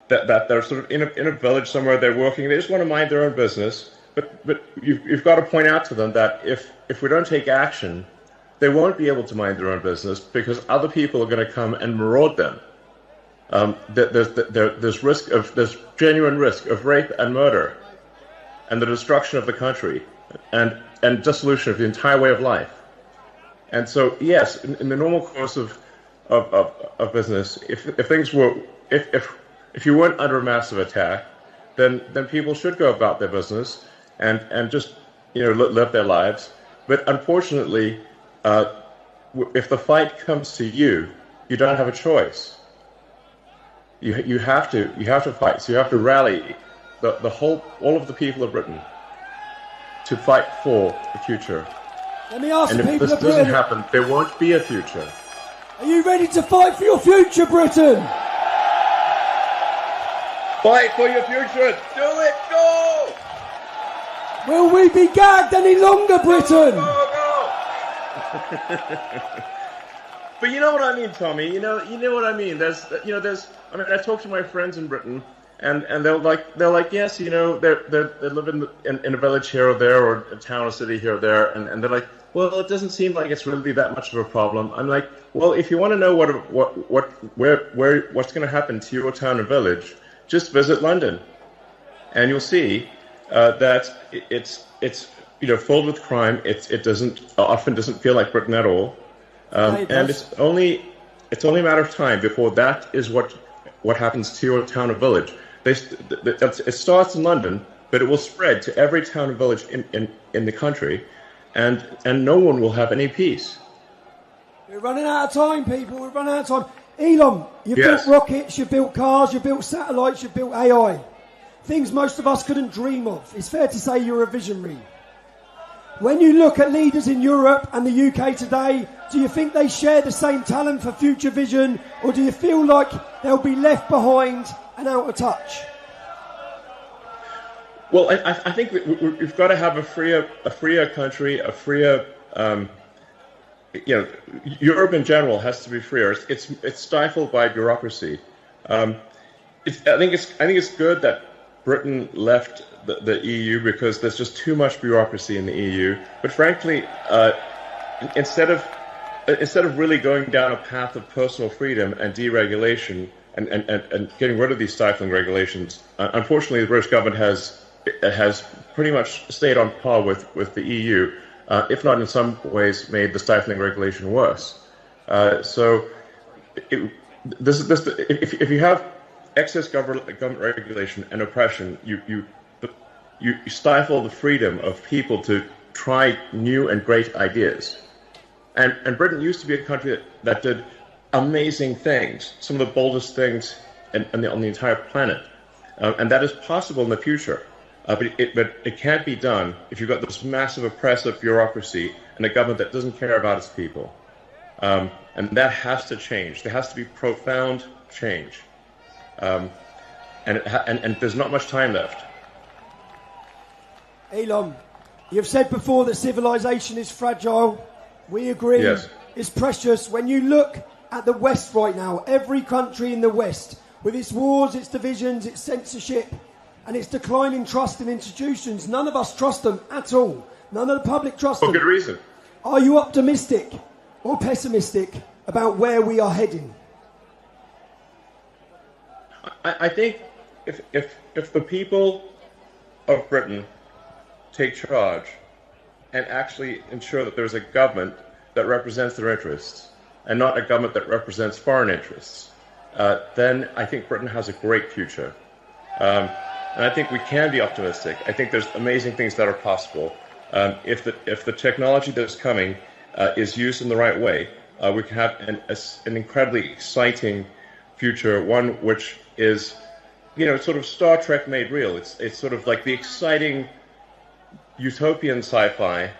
that they're sort of in a village somewhere, they're working, they just want to mind their own business. But you've got to point out to them that if we don't take action, they won't be able to mind their own business because other people are going to come and maraud them. There's genuine risk of rape and murder, and the destruction of the country, and dissolution of the entire way of life. And so, yes, in the normal course of business, if you weren't under a massive attack, then people should go about their business and just live their lives. But unfortunately, if the fight comes to you, you don't have a choice. You have to fight. So you have to rally all of the people of Britain to fight for the future. Let me ask and the people if this of Britain, doesn't happen, there won't be a future. Are you ready to fight for your future, Britain? Fight for your future. Do it. Go. Will we be gagged any longer, Britain? Go. But you know what I mean, Tommy. You know what I mean. I mean, I talk to my friends in Britain, and they're like, yes, they live in a village here or there, or a town or city here or there, and they're like, well, it doesn't seem like it's really that much of a problem. I'm like, well, if you want to know what's going to happen to your town and village, just visit London, and you'll see that it's filled with crime. It often doesn't feel like Britain at all, and it's only a matter of time before that is what happens to your town or village. It starts in London, but it will spread to every town and village in the country, and no one will have any peace. We're running out of time, people. We're running out of time. Elon, you've built rockets, you've built cars, you've built satellites, you've built AI. Things most of us couldn't dream of. It's fair to say you're a visionary. When you look at leaders in Europe and the UK today, do you think they share the same talent for future vision, or do you feel like they'll be left behind and out of touch? Well, I think we've got to have a freer country, a freer. Europe in general has to be freer. It's stifled by bureaucracy. I think it's good that Britain left the EU because there's just too much bureaucracy in the EU. But frankly, instead of really going down a path of personal freedom and deregulation and getting rid of these stifling regulations, unfortunately, the British government has pretty much stayed on par with the EU, if not in some ways made the stifling regulation worse. If you have excess government regulation and oppression, you stifle the freedom of people to try new and great ideas. And Britain used to be a country that did amazing things, some of the boldest things on the entire planet. And that is possible in the future. But it can't be done if you've got this massive oppressive bureaucracy and a government that doesn't care about its people. And that has to change. There has to be profound change. And there's not much time left. Elon, you've said before that civilization is fragile. We agree. Yes. It's precious. When you look at the West right now, every country in the West, with its wars, its divisions, its censorship, and its declining trust in institutions, none of us trust them at all. None of the public trust them. For good reason. Are you optimistic or pessimistic about where we are heading? I think if the people of Britain take charge and actually ensure that there's a government that represents their interests and not a government that represents foreign interests, then I think Britain has a great future. And I think we can be optimistic. I think there's amazing things that are possible. If the technology that's coming is used in the right way, we can have an incredibly exciting future, one which is, sort of Star Trek made real. It's sort of like the exciting utopian sci-fi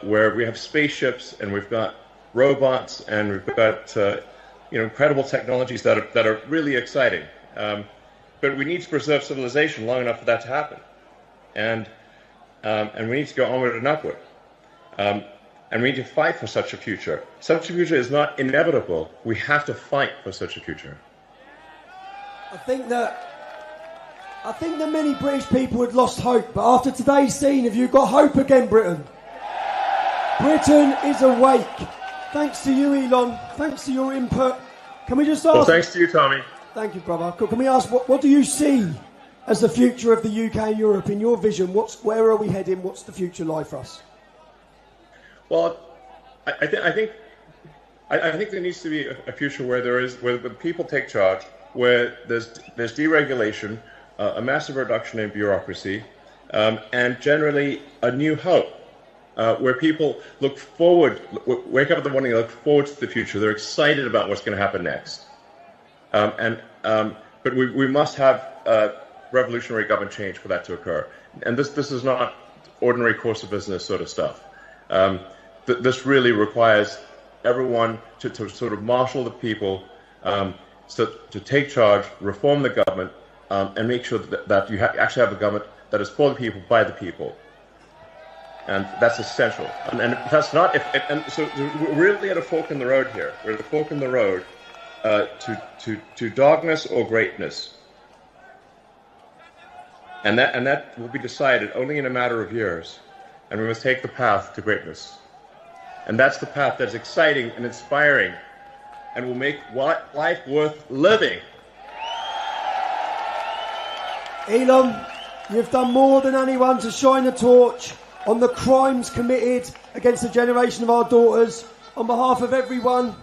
where we have spaceships and we've got robots and we've got incredible technologies that are really exciting. But we need to preserve civilization long enough for that to happen, and we need to go onward and upward, and we need to fight for such a future. Such a future is not inevitable. We have to fight for such a future. I think that many British people had lost hope, but after today's scene, have you got hope again, Britain? Britain is awake. Thanks to you, Elon. Thanks to your input. Can we just ask... Well, thanks to you, Tommy. Thank you, brother. Can we ask, what do you see as the future of the UK and Europe in your vision? Where are we heading? What's the future like for us? Well, I think there needs to be a future where where people take charge, where there's deregulation, a massive reduction in bureaucracy, and generally a new hope, where people look forward, wake up in the morning and look forward to the future. They're excited about what's going to happen next. But we must have revolutionary government change for that to occur. And this is not ordinary course of business sort of stuff. This really requires everyone to sort of marshal the people, to take charge, reform the government, and make sure that you actually have a government that is for the people, by the people. And that's essential. And that's not, so we're really at a fork in the road here. We're at a fork in the road to darkness or greatness. And that will be decided only in a matter of years. And we must take the path to greatness. And that's the path that's exciting and inspiring and will make life worth living. Elon, you've done more than anyone to shine a torch on the crimes committed against a generation of our daughters. On behalf of everyone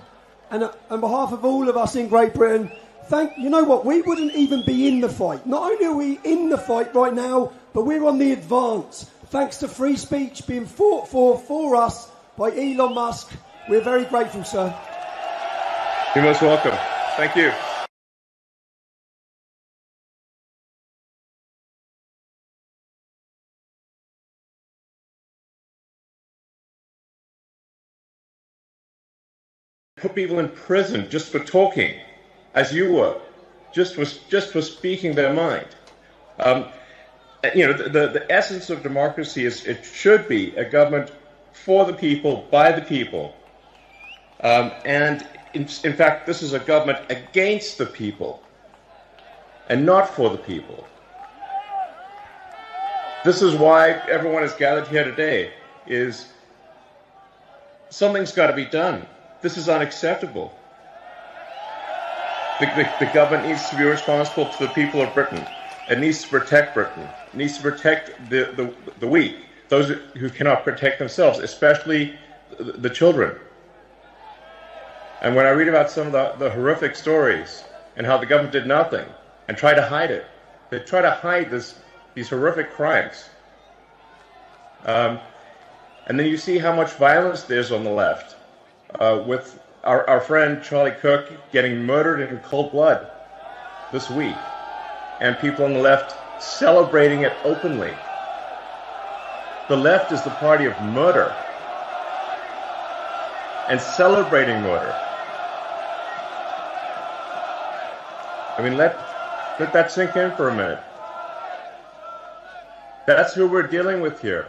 and on behalf of all of us in Great Britain, you know what, we wouldn't even be in the fight. Not only are we in the fight right now, but we're on the advance. Thanks to free speech being fought for us by Elon Musk. We're very grateful, sir. You're most welcome. Thank you. Put people in prison just for talking, as you were, just for speaking their mind. The essence of democracy is it should be a government for the people, by the people. And in fact, this is a government against the people and not for the people. This is why everyone is gathered here today, is something's got to be done. This is unacceptable. The government needs to be responsible to the people of Britain. It needs to protect Britain. It needs to protect the weak, those who cannot protect themselves, especially the children. And when I read about some of the horrific stories and how the government did nothing and tried to hide it, they try to hide these horrific crimes. And then you see how much violence there's on the left, with our friend Charlie Kirk getting murdered in cold blood this week, and people on the left celebrating it openly. The left is the party of murder and celebrating murder. I mean, let that sink in for a minute. That's who we're dealing with here.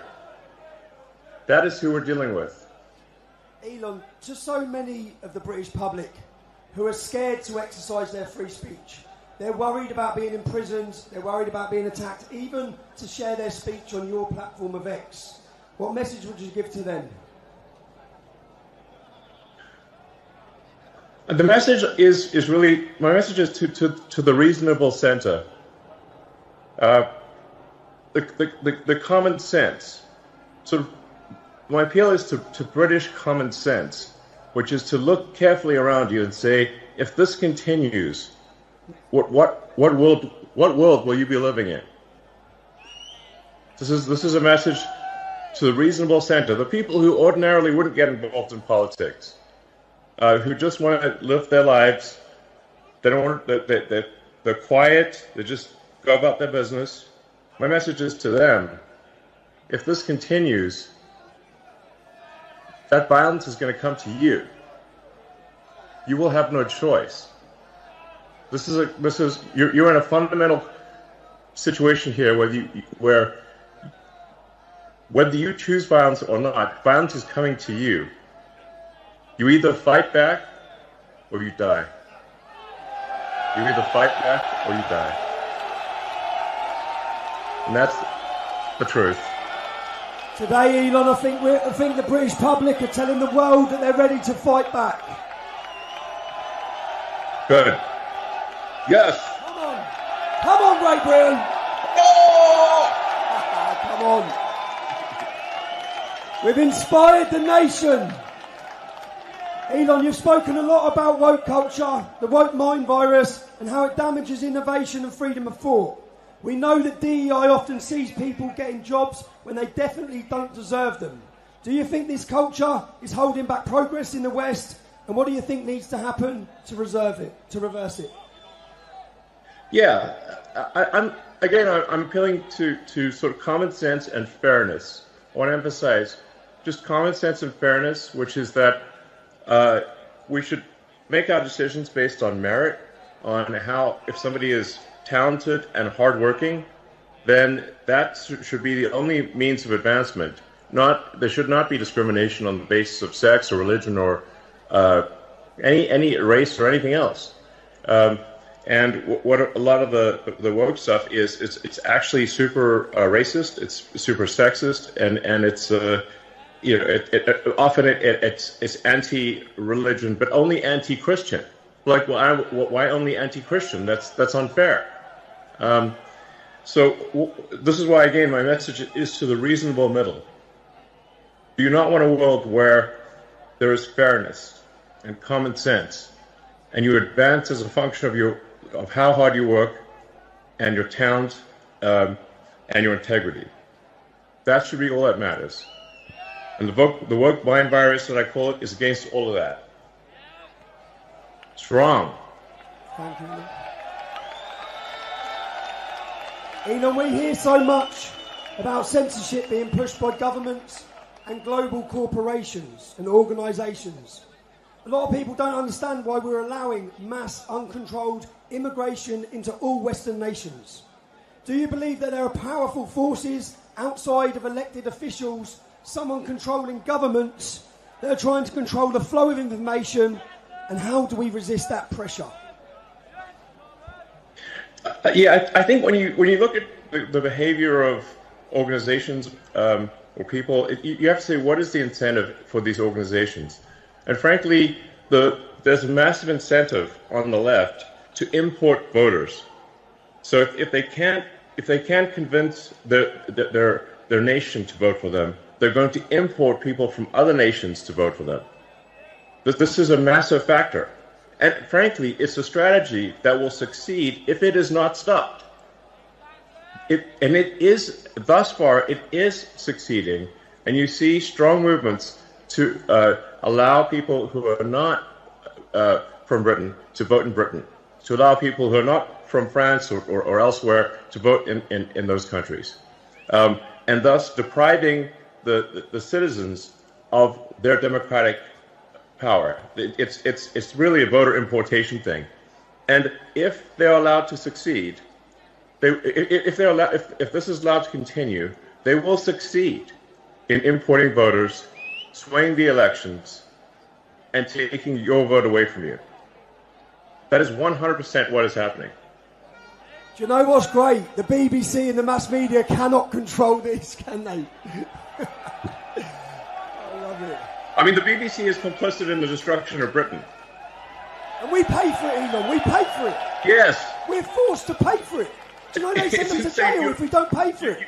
That is who we're dealing with. Elon, to so many of the British public who are scared to exercise their free speech, they're worried about being imprisoned, they're worried about being attacked, even to share their speech on your platform of X. What message would you give to them? The message is really, my message is to the reasonable centre. The common sense. Sort of, my appeal is to British common sense, which is to look carefully around you and say, if this continues, what world will you be living in? This is a message to the reasonable centre, the people who ordinarily wouldn't get involved in politics, who just want to live their lives. They don't want they're quiet. They just go about their business. My message is to them: if this continues, that violence is going to come to you. You will have no choice. You're in a fundamental situation here where whether you choose violence or not, violence is coming to you. You either fight back or you die. You either fight back or you die. And that's the truth. Today, Elon, I think the British public are telling the world that they're ready to fight back. Good. Yes. Come on, Great Britain. Oh! Come on. We've inspired the nation. Elon, you've spoken a lot about woke culture, the woke mind virus, and how it damages innovation and freedom of thought. We know that DEI often sees people getting jobs when they definitely don't deserve them. Do you think this culture is holding back progress in the West? And what do you think needs to happen to reverse it? Yeah, I'm appealing to sort of common sense and fairness. I want to emphasize just common sense and fairness, which is that we should make our decisions based on merit, on how, if somebody is talented and hardworking, then that should be the only means of advancement. There should not be discrimination on the basis of sex or religion or any race or anything else. And what a lot of the woke stuff is, it's actually super racist, it's super sexist, and it's often it's anti-religion, but only anti-Christian. Like, why only anti-Christian? That's unfair. So this is why, again, my message is to the reasonable middle. Do you not want a world where there is fairness and common sense, and you advance as a function of how hard you work, and your talent, and your integrity? That should be all that matters. And the woke mind virus, that I call it, is against all of that. It's wrong. Thank you. Elon, we hear so much about censorship being pushed by governments and global corporations and organisations. A lot of people don't understand why we're allowing mass, uncontrolled immigration into all Western nations. Do you believe that there are powerful forces outside of elected officials, someone controlling governments, that are trying to control the flow of information, and how do we resist that pressure? I think when you look at the behavior of organizations or people, you have to say, what is the incentive for these organizations? And frankly, there's a massive incentive on the left to import voters. So if they can't convince their nation to vote for them, they're going to import people from other nations to vote for them. This is a massive factor. And frankly, it's a strategy that will succeed if it is not stopped. Thus far, it is succeeding. And you see strong movements to allow people who are not from Britain to vote in Britain, to allow people who are not from France or elsewhere to vote in those countries, and thus depriving the citizens of their democratic power. It's really a voter importation thing, and if they're allowed to succeed, if this is allowed to continue, they will succeed in importing voters, swaying the elections, and taking your vote away from you. That is 100% what is happening. Do you know what's great? The BBC and the mass media cannot control this, can they? I love it. I mean, the BBC is complicit in the destruction of Britain. And we pay for it, Elon. We pay for it. Yes. We're forced to pay for it. Do you know they send us to jail if we don't pay for it?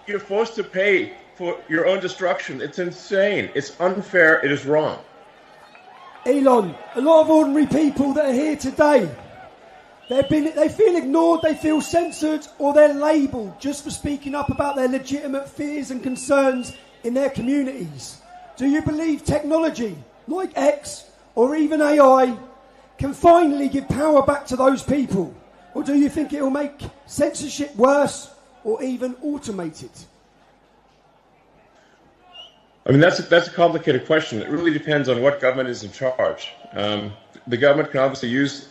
You're forced to pay for your own destruction. It's insane. It's unfair. It is wrong. Elon, a lot of ordinary people that are here today, they feel ignored, they feel censored, or they're labelled just for speaking up about their legitimate fears and concerns in their communities. Do you believe technology, like X or even AI, can finally give power back to those people? Or do you think it will make censorship worse or even automate it? I mean, that's a complicated question. It really depends on what government is in charge. The government can obviously use